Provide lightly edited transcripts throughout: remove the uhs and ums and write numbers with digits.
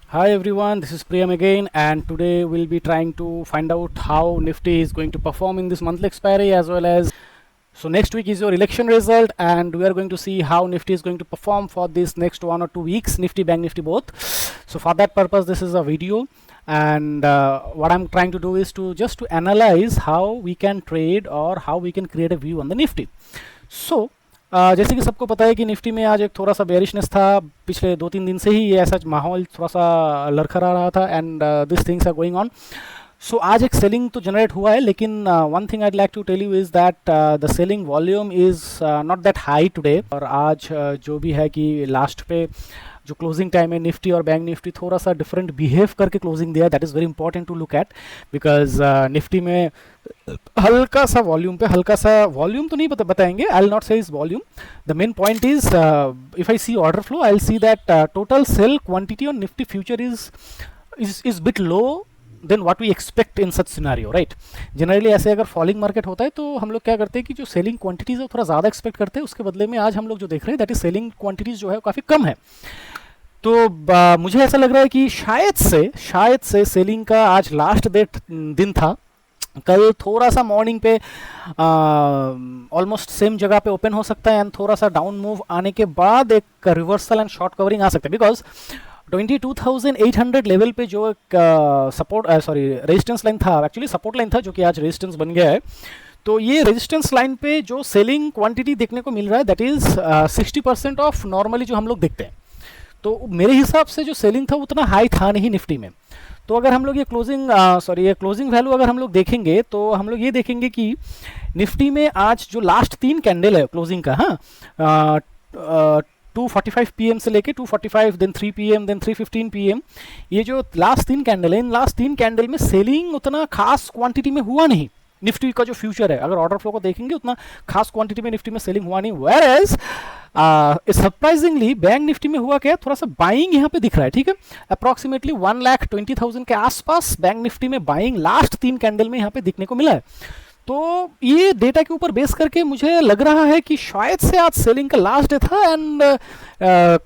Hi everyone, this is Priyam again, and today we'll be trying to find out how Nifty is going to perform in this monthly expiry as well as. So next week is your election result, and we are going to see how Nifty is going to perform for this next 1 or 2 weeks, Nifty, Bank Nifty both. So for that purpose, this is a video, and what I'm trying to do is to analyze how we can trade or how we can create a view on the Nifty. So जैसे कि सबको पता है कि Nifty में आज एक थोड़ा सा बेरिशनेस था, पिछले 2-3 दिन से ही ये ऐसा माहौल थोड़ा सा लड़खड़ा रहा था and this things are going on. So आज एक सेलिंग तो जनरेट हुआ है, लेकिन one thing I'd like to tell you is that the selling volume is not that high today. और आज जो भी है कि लास्ट पे जो क्लोजिंग टाइम है निफ्टी और बैंक निफ्टी थोड़ा सा डिफरेंट बिहेव करके क्लोजिंग दिया. That is very important to look at, because Nifty में हल्का सा वॉल्यूम तो नहीं बताएंगे. I will not say is volume. The main point is if I see order flow, I will see that total sell quantity on Nifty future is bit low than what we expect in such scenario, right. Generally ऐसे अगर falling market होता है तो हम लोग क्या करते हैं कि जो सेलिंग क्वांटिटीज है थोड़ा ज़्यादा एक्सपेक्ट करते हैं. उसके बदले में आज हम लोग जो देख रहे हैं दैट इज सेलिंग क्वांटिटीज जो है काफ़ी कम है. तो मुझे ऐसा लग रहा है कि शायद से सेलिंग का आज लास्ट दिन था. कल थोड़ा सा मॉर्निंग पे ऑलमोस्ट सेम जगह पे ओपन हो सकता है एंड थोड़ा सा डाउन मूव आने के बाद एक रिवर्सल एंड शॉर्ट कवरिंग आ सकता है, बिकॉज 22,800 लेवल पे जो एक रेजिस्टेंस लाइन था, एक्चुअली सपोर्ट लाइन था जो कि आज रेजिस्टेंस बन गया है. तो ये रेजिस्टेंस लाइन पे जो सेलिंग क्वांटिटी देखने को मिल रहा है दैट इज 60% ऑफ नॉर्मली जो हम लोग देखते हैं. तो मेरे हिसाब से जो सेलिंग था उतना हाई था नहीं निफ्टी में. तो अगर हम लोग ये क्लोजिंग वैल्यू अगर हम लोग देखेंगे तो हम लोग ये देखेंगे कि निफ्टी में आज जो लास्ट 3 कैंडल है क्लोजिंग का, 2:45 PM से लेके 2:45, देन 3 PM, देन 3:15 PM, ये जो लास्ट 3 कैंडल है, इन लास्ट 3 कैंडल में सेलिंग उतना खास क्वांटिटी में हुआ नहीं. निफ्टी का जो फ्यूचर है अगर ऑर्डर फ्लो को देखेंगे उतना खास क्वांटिटी में निफ्टी में सेलिंग हुआ नहीं. Whereas surprisingly bank Nifty में हुआ क्या, थोड़ा सा बाइंग यहाँ पे दिख रहा है. ठीक है, अप्रॉक्सीमेटली 1,20,000 के आसपास बैंक निफ्टी में बाइंग लास्ट 3 कैंडल में यहाँ पे दिखने को मिला है. तो ये डेटा के ऊपर बेस करके मुझे लग रहा है कि शायद से आज सेलिंग का लास्ट डे था एंड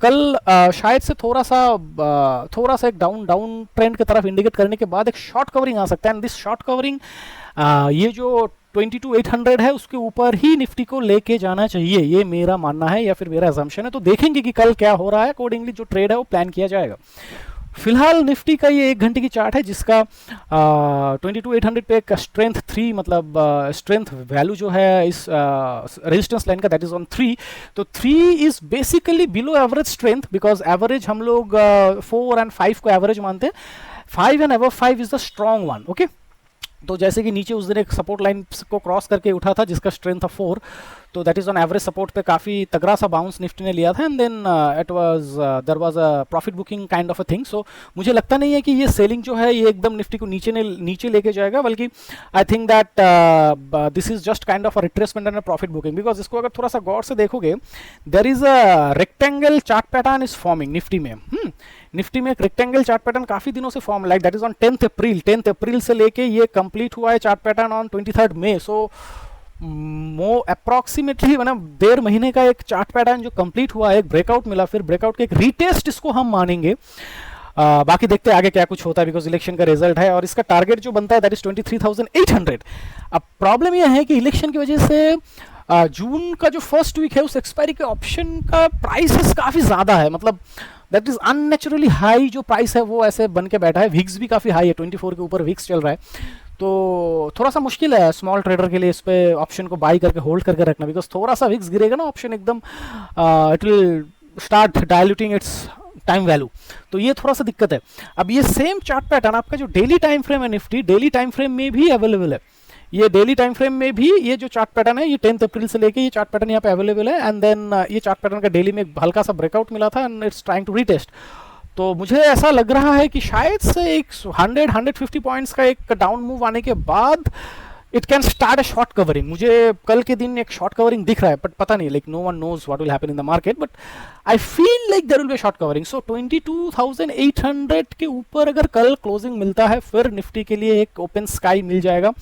कल शायद से थोड़ा सा एक डाउन ट्रेंड की तरफ इंडिकेट करने के बाद एक शॉर्ट कवरिंग आ सकता है. एंड दिस शॉर्ट कवरिंग ये जो 22,800 है उसके ऊपर ही निफ्टी को लेके जाना चाहिए, ये मेरा मानना है या फिर मेरा अजम्पशन है. तो देखेंगे कि कल क्या हो रहा है, अकॉर्डिंगली जो ट्रेड है वो प्लान किया जाएगा. फिलहाल निफ्टी का ये 1 घंटे की चार्ट है जिसका 22,800 पे एक स्ट्रेंथ 3 मतलब स्ट्रेंथ वैल्यू जो है इस रेजिस्टेंस लाइन का दैट इज ऑन 3. तो 3 is basically below average strength, because average हम लोग 4 एंड 5 को एवरेज मानते हैं. 5 and above 5 is the strong one. Okay, तो जैसे कि नीचे उस दिन एक सपोर्ट लाइन को क्रॉस करके उठा था जिसका स्ट्रेंथ था 4, तो that is on average support पे काफ़ी तगड़ा सा बाउंस निफ्टी ने लिया था and then there was a profit booking kind of a thing. So मुझे लगता नहीं है कि ये सेलिंग जो है ये एकदम निफ्टी को नीचे लेके जाएगा, बल्कि I think that this is just kind of a retracement and a profit booking. Because इसको अगर थोड़ा सा गौर से देखोगे there is a rectangle chart pattern is forming Nifty में. निफ्टी में एक रेक्टेंगल चार्ट पैटर्न काफी दिनों से form like that is on 10th April से लेके ये कंप्लीट हुआ है चार्ट पैटर्न ऑन 23rd मई. सो अप्रॉक्सीमेटली मतलब 1.5 महीने का एक चार्ट पैटर्न जो कंप्लीट हुआ है, एक ब्रेकआउट मिला, फिर ब्रेकआउट के एक रीटेस्ट इसको हम मानेंगे. बाकी देखते हैं आगे क्या कुछ होता है, बिकॉज इलेक्शन का रिजल्ट है और इसका टारगेट जो बनता है दैट इज 23,800. अब प्रॉब्लम यह है कि इलेक्शन की वजह से जून का जो फर्स्ट वीक है उस एक्सपायरी के ऑप्शन का प्राइसेस काफी ज्यादा है, मतलब दैट इज अननेचुरली हाई जो प्राइस है वो ऐसे बन के बैठा है. विक्स भी काफी हाई है, 24 के ऊपर विक्स चल रहा है. तो थोड़ा सा मुश्किल है स्मॉल ट्रेडर के लिए इस पे ऑप्शन को बाई करके होल्ड करके रखना, बिकॉज थोड़ा सा विक्स गिरेगा ना ऑप्शन एकदम it will start diluting its time value. तो ये थोड़ा सा दिक्कत है. अब ये सेम चार्ट पैटर्न आपका जो डेली टाइम फ्रेम है निफ्टी डेली टाइम फ्रेम में भी अवेलेबल है. ये डेली टाइम फ्रेम में भी ये जो चार्ट पैटर्न है ये 10th अप्रैल से लेके ये चार्ट पैटर्न यहाँ पे अवेलेबल है. एंड देन ये चार्ट पैटर्न का डेली में हल्का सा ब्रेकआउट मिला था and it's trying to retest. तो मुझे ऐसा लग रहा है कि शायद से एक 100-150 पॉइंट्स का एक डाउन मूव आने के बाद it can start a short covering. मुझे कल के दिन एक शॉर्ट कवरिंग दिख रहा है, बट पता नहीं, like no one knows what will happen in the market, but I feel like there will be short covering. So 22,800 के ऊपर अगर कल क्लोजिंग मिलता है फिर निफ्टी के लिए एक ओपन स्काई मिल जाएगा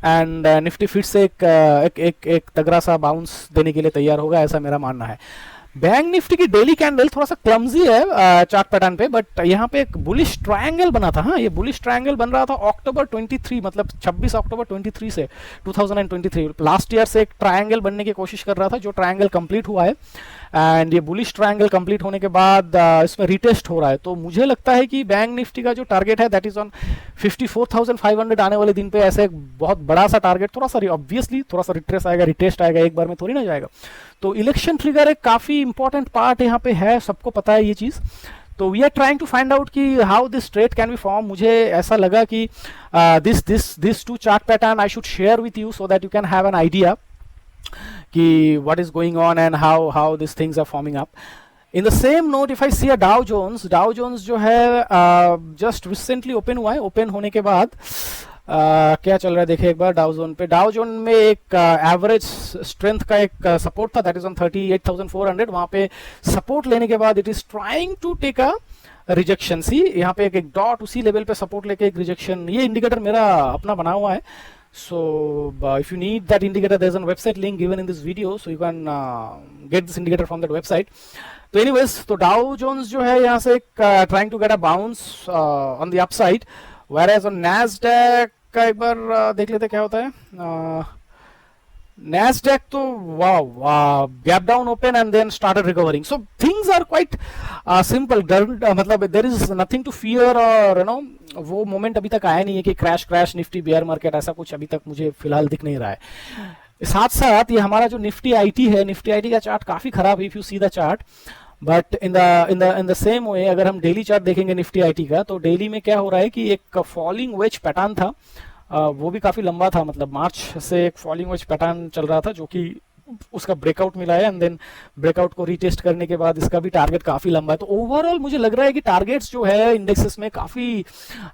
एंड निफ्टी फिर से एक तगड़ा सा बाउंस देने के लिए तैयार होगा, ऐसा मेरा मानना है. बैंक निफ्टी की डेली कैंडल थोड़ा सा क्लमजी है चार्ट पैटर्न पे, बट यहाँ पे एक बुलिश ट्रायंगल बना था। हाँ, ये बुलिश ट्रायंगल बन रहा था अक्टूबर 23, मतलब 26 अक्टूबर 23 से 2023 लास्ट ईयर से एक ट्रायंगल बनने की कोशिश कर रहा था, जो ट्रायंगल कंप्लीट हुआ है। एंड ये बुलिश ट्रायंगल कंप्लीट होने के बाद इसमें रिटेस्ट हो रहा है। तो मुझे लगता है कि बैंक निफ्टी का जो टारगेट है दैट इज ऑन 54,500 आने वाले दिन पे ऐसे एक बहुत बड़ा सा टारगेट, थोड़ा सा ऑब्वियसली थोड़ा सा रिट्रेस आएगा, रिटेस्ट आएगा, एक बार में थोड़ी ना जाएगा। तो इलेक्शन ट्रिगर एक काफ़ी इंपॉर्टेंट पार्ट यहाँ पे है, सबको पता है ये चीज़। तो we are trying to find out कि how this trade can be form. मुझे ऐसा लगा कि this two chart pattern I should share with you so that you can have an idea कि what is going on and how these things are forming up. In the same note, if I see a Dow Jones जो है just recently open हुआ है। Open होने के बाद क्या चल रहा है देखिए एक बार डाउ जोन में एक एवरेज स्ट्रेंथ का एक सपोर्ट था दैट इज ऑन 38,400। वहाँ पे सपोर्ट लेने के बाद it is trying to take a rejection. See यहाँ पे एक डॉट उसी लेवल पे सपोर्ट लेके एक रिजेक्शन, ये इंडिकेटर मेरा अपना बना हुआ है। So if you need that indicator, there's a website link given in this video, so you can get this indicator from that website. So anyways, तो Dow Jones जो है यहाँ से trying to get a bounce on the upside, whereas on Nasdaq का एक बार देख लेते क्या होता है। Nasdaq तो wow gap down open and then started recovering, so things are quite simple। मतलब there is nothing to fear और you know वो मोमेंट अभी तक आया नहीं है कि क्रैश निफ्टी बियर मार्केट, ऐसा कुछ अभी तक मुझे फिलहाल दिख नहीं रहा है। साथ साथ ये हमारा जो निफ्टी आईटी है, निफ्टी आईटी का चार्ट काफी खराब है if you see the chart, but in the same way अगर हम डेली चार्ट देखेंगे निफ्टी आईटी का, तो डेली में क्या हो रहा है कि एक फॉलिंग वेज पैटर्न था, वो भी काफी लंबा था, मतलब मार्च से एक फॉलिंग वेज पैटर्न चल रहा था जो कि उसका ब्रेकआउट मिला है एंड देन ब्रेकआउट को रीटेस्ट करने के बाद इसका भी टारगेट काफी लंबा है। तो ओवरऑल मुझे लग रहा है कि टारगेट्स जो है इंडेक्सेस में काफी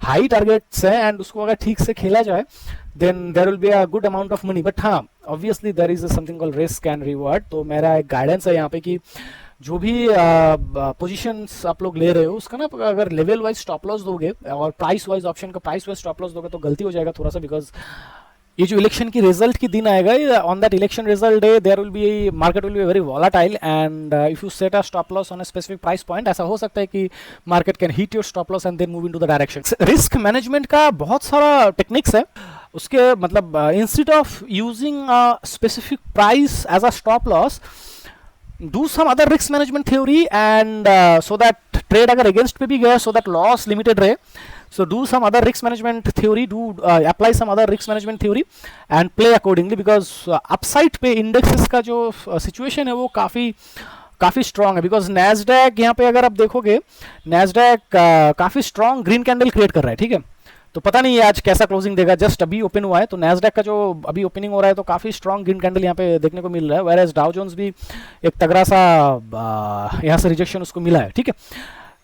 हाई टारगेट्स हैं एंड उसको अगर ठीक से खेला जाए then there will be a good amount of money. But हाँ, obviously there is something called risk and reward. तो मेरा एक गाइडेंस है यहाँ पे कि जो भी पोजीशंस आप लोग ले रहे हो उसका ना अगर लेवल वाइज स्टॉप लॉस दोगे और प्राइस वाइज ऑप्शन का प्राइस वाइज स्टॉप लॉस दोगे तो गलती हो जाएगा थोड़ा सा, बिकॉज ये जो इलेक्शन की रिजल्ट की दिन आएगा, on that election result day there will be market will be very volatile and if you set a stop loss on a specific price point, ऐसा हो सकता है कि market can hit your stop loss and then move into the direction. Risk management का बहुत सारा techniques है उसके, मतलब instead of using a specific price as a stop loss, do some other risk management theory and so that trade अगर against पे भी गया so that loss limited रहे, so do some other risk management theory, do apply some other risk management theory and play accordingly because upside पे indexes का जो situation है वो काफ़ी स्ट्रॉन्ग है। बिकॉज नैसडैक यहाँ पे अगर आप देखोगे नैसडैक काफ़ी स्ट्रॉन्ग ग्रीन कैंडल क्रिएट कर रहा है, ठीक है। तो पता नहीं है आज कैसा क्लोजिंग देगा, जस्ट अभी ओपन हुआ है, तो नैसडैक का जो अभी ओपनिंग हो रहा है तो काफ़ी स्ट्रॉन्ग ग्रीन कैंडल यहाँ पे देखने को मिल रहा है, वेयर डाउ जोन्स भी एक तगड़ा सा यहाँ से रिजेक्शन उसको मिला है, ठीक है।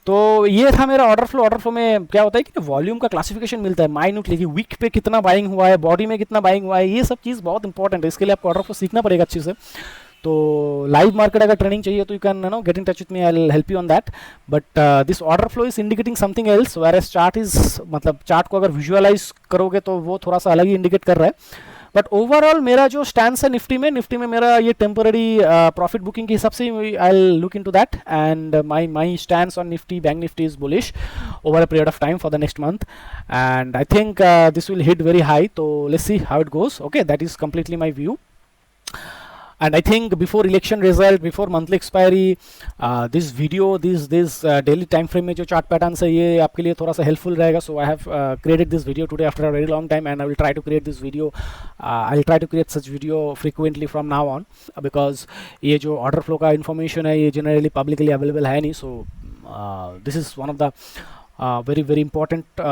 तो ये था मेरा ऑर्डर फ्लो में क्या होता है कि वॉल्यूम का क्लासिफिकेशन मिलता है माइन्यूटली, वीक पे कितना बाइंग हुआ है, बॉडी में कितना बाइंग हुआ है, ये सब चीज़ बहुत इंपॉर्टेंट है, इसके लिए आपको ऑर्डर फ्लो सीखना पड़ेगा अच्छे से। तो लाइव मार्केट अगर ट्रेनिंग चाहिए तो you can know get in touch with me, I will help you on that. But this order flow is indicating something else, whereas chart is, मतलब चार्ट को अगर विजुअलाइज करोगे तो वो थोड़ा सा अलग ही इंडिकेट कर रहा है। बट ओवरऑल मेरा जो स्टैंड है निफ्टी में मेरा ये टेम्पररी प्रॉफिट बुकिंग के हिसाब से I will look into that and my stand on Nifty, bank Nifty is bullish over a period of time for the next month and I think this will hit very high. तो let's see how it goes, okay, that is completely my view. And I think before election result, before monthly expiry, this video, this daily time frame में जो chart patterns है ये आपके लिए थोड़ा सा helpful रहेगा. So I have created this video today after a very long time, and I will try to create this video. I'll try to create such video frequently from now on because ये जो order flow का information है ये generally publicly available है नहीं. So this is one of the very important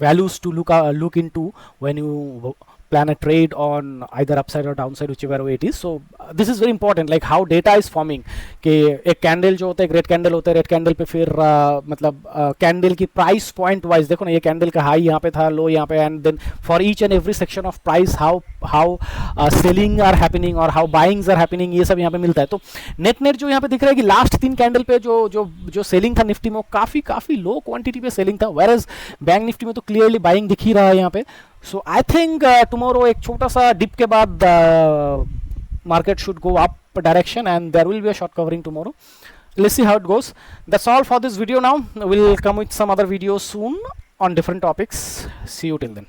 values to look into when you plan a trade on either upside or downside, whichever way it is. So this is very important, like how data is forming कि एक candle जो होता है, red candle होता है, red candle पे फिर मतलब कैंडल की प्राइस पॉइंट वाइज देखो ना, ये कैंडल का हाई यहाँ पे था, लो यहाँ पे, and then for each and every section of price how selling are happening और हाउ बाइंग्स आर हैपनिंग, ये सब यहाँ पे मिलता है. तो नेट जो यहाँ पे दिख रहा है कि लास्ट 3 कैंडल पे जो सेलिंग था निफ्टी में, काफी लो क्वांटिटी पे सेलिंग था, वेयरएज बैंक निफ्टी में तो क्लियरली बाइंग दिख ही रहा है यहाँ पे. सो आई थिंक टुमारो एक छोटा सा डिप के बाद market should go up direction, and there will be a short covering tomorrow. Let's see how it goes. That's all for this video now. We'll come with some other videos soon on different topics. See you till then.